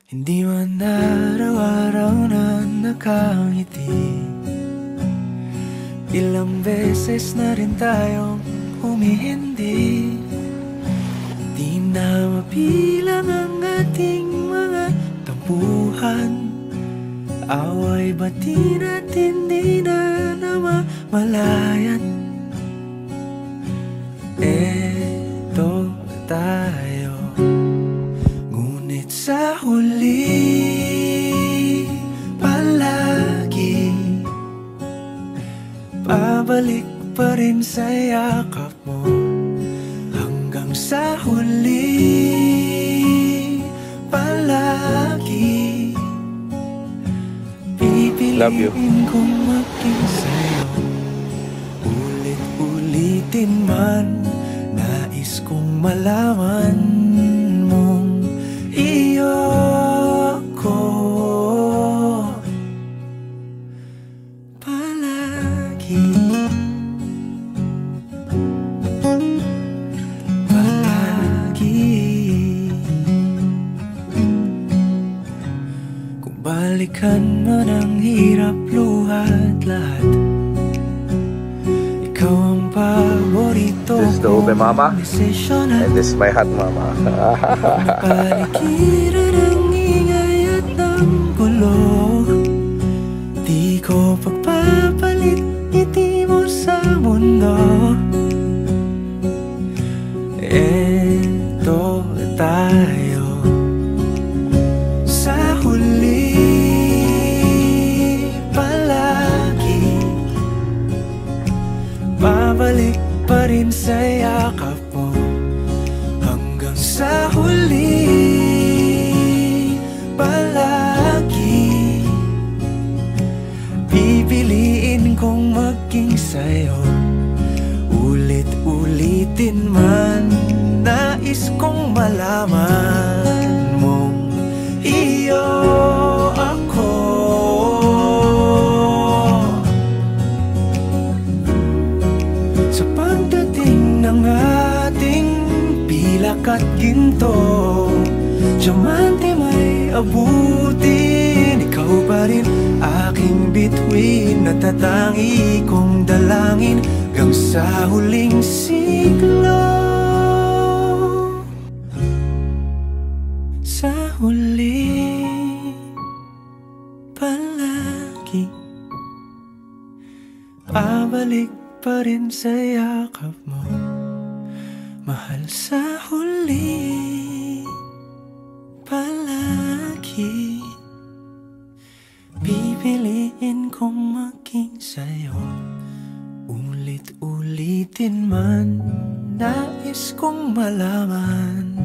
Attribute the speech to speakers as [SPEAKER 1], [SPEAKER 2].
[SPEAKER 1] Hindi man araw-araw na nakangiti, ilang beses na rin tayong humihindi. Di na mabilang ang ating mga tampuhan, away bati natin di na namamalayan. Eto tayo, ngunit sa huli palagi pabalik pa rin sa yakap mo. Hanggang sa huli palagi pipiliin kong maging sa'yo. Ulit-ulitin man, nais kong malaman mong iyo ko palagi. Kung balikan man ang hirap, luhat lahat, ikaw ang paborito.
[SPEAKER 2] This is the ube mama, and this is my hot mama.
[SPEAKER 1] Paligiran ang ingay at ang gulo, di ko pagpapalit ngiti mo sa mundo. Eto tayo, sa huli palagi babalik pa rin sa yakap mo. Hanggang sa huli palagi pipiliin kong maging sa'yo. Ulit-ulitin man, nais kong malaman mong iyo ako. Sa pagdating ng ating pilak at ginto, diamante may abutin, ikaw pa rin aking bituin, natatangi kong dalangin hanggang sa huling siglo. Sa huli palagi pabalik pa rin sa yakap mo, mahal. Sa huli palagi pipiliin kong maging sa'yo. Ulit-ulitin man, nais kong malaman